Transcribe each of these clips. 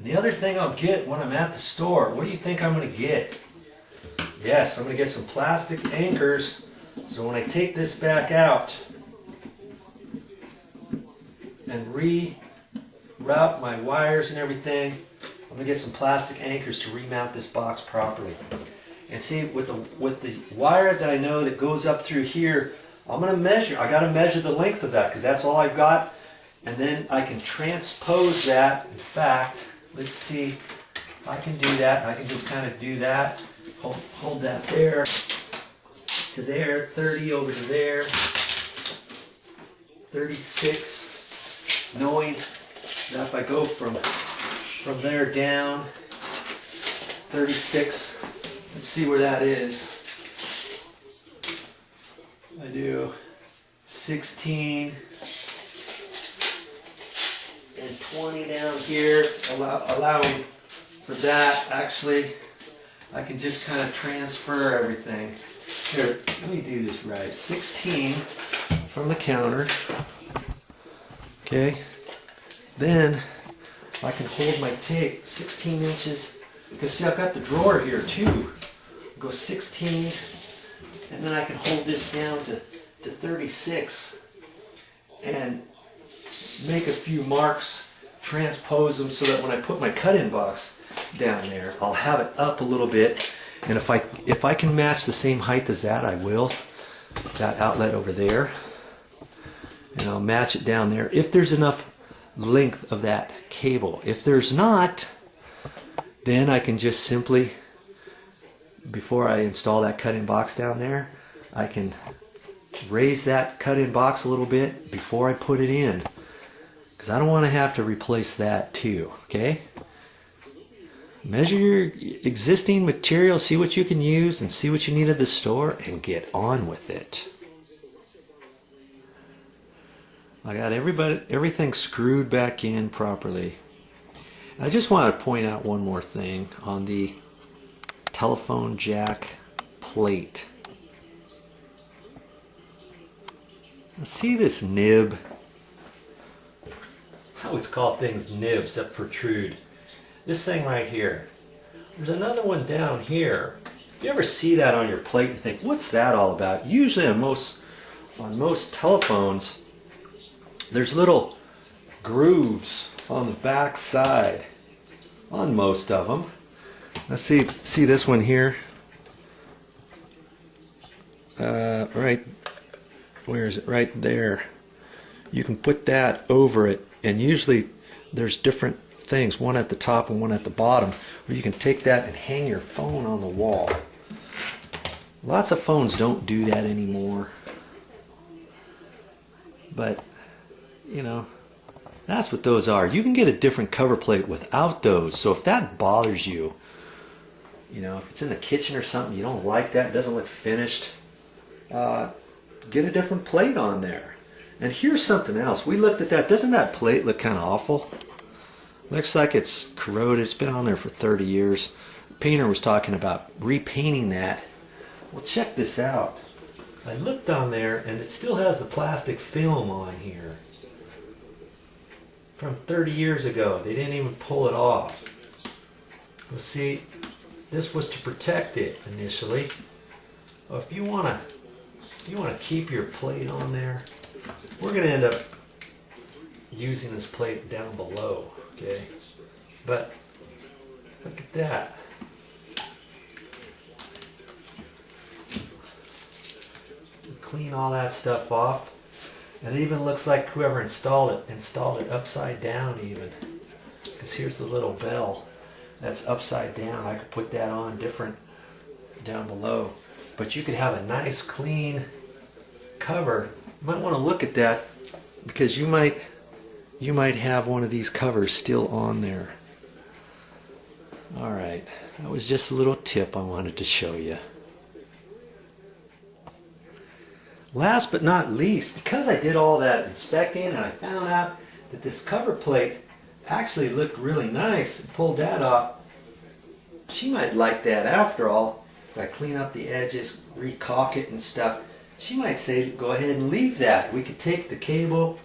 And the other thing I'll get when I'm at the store, what do you think I'm going to get? Yes, I'm going to get some plastic anchors, so when I take this back out and reroute my wires and everything, I'm going to get some plastic anchors to remount this box properly. And see, with the wire that I know that goes up through here, I'm going to measure. I got to measure the length of that because that's all I've got. And then I can transpose that. In fact, let's see if I can do that. I can just kind of do that. Hold that there to there, 30 over to there, 36, knowing that if I go from there down, 36, let's see where that is. I do 16 and 20 down here, allowing for that. Actually, I can just kind of transfer everything. Here, let me do this right. 16 from the counter. Okay. Then I can hold my tape 16 inches. Because see, I've got the drawer here too. Go 16, and then I can hold this down to 36 and make a few marks, transpose them so that when I put my cut-in box down there, I'll have it up a little bit. And if I can match the same height as that, I will. That outlet over there. And I'll match it down there if there's enough length of that cable. If there's not, then I can just simply, before I install that cut-in box down there, I can raise that cut-in box a little bit before I put it in. Because I don't want to have to replace that too, okay? Measure your existing material, see what you can use, and see what you need at the store, and get on with it. I got everything screwed back in properly. I just want to point out one more thing on the telephone jack plate. Now see this nib? I always call things nibs that protrude. This thing right here. There's another one down here. If you ever see that on your plate, you think, what's that all about? Usually on most telephones, there's little grooves on the back side on most of them. Let's see this one here. Right, where is it? Right there. You can put that over it, and usually there's different things, one at the top and one at the bottom, where you can take that and hang your phone on the wall. Lots of phones don't do that anymore, but you know, that's what those are. You can get a different cover plate without those. So if that bothers you, you know, if it's in the kitchen or something, you don't like that, it doesn't look finished, get a different plate on there. And here's something else. We looked at that. Doesn't that plate look kind of awful? Looks like it's corroded. It's been on there for 30 years. The painter was talking about repainting that. Well, check this out. I looked on there and it still has the plastic film on here from 30 years ago. They didn't even pull it off. Well, see, this was to protect it initially. Well, if you want to keep your plate on there, we're going to end up using this plate down below, okay? But look at that. Clean all that stuff off. And it even looks like whoever installed it upside down even. Because here's the little bell that's upside down. I could put that on different down below. But you could have a nice clean cover. You might want to look at that because you might have one of these covers still on there. Alright, that was just a little tip I wanted to show you. Last but not least, because I did all that inspecting and I found out that this cover plate actually looked really nice and pulled that off, she might like that after all. If I clean up the edges, recaulk it and stuff, she might say go ahead and leave that. We could take the cable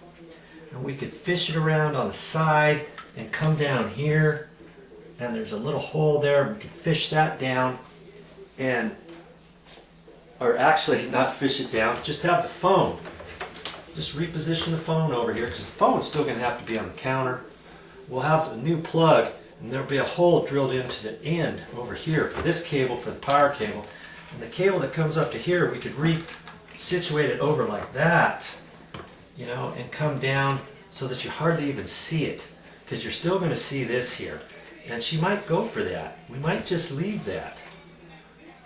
and we could fish it around on the side and come down here and there's a little hole there. We can fish that down, and, or actually not fish it down, just have the phone. Just reposition the phone over here, because the phone's still going to have to be on the counter. We'll have a new plug, and there'll be a hole drilled into the end over here for this cable, for the power cable. And the cable that comes up to here, we could re-situate it over like that, you know, and come down so that you hardly even see it, because you're still going to see this here. And she might go for that. We might just leave that.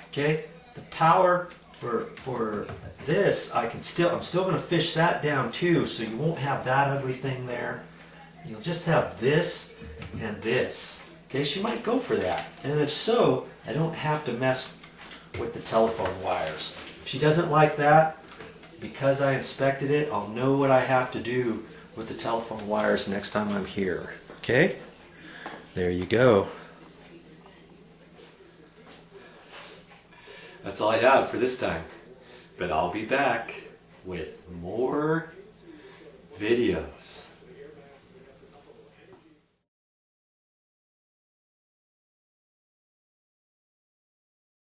Okay? The power for this, I'm still going to fish that down too, so you won't have that ugly thing there. You'll just have this and this. Okay, she might go for that. And if so, I don't have to mess with the telephone wires. If she doesn't like that, because I inspected it, I'll know what I have to do with the telephone wires next time I'm here. Okay? There you go. That's all I have for this time. But I'll be back with more videos.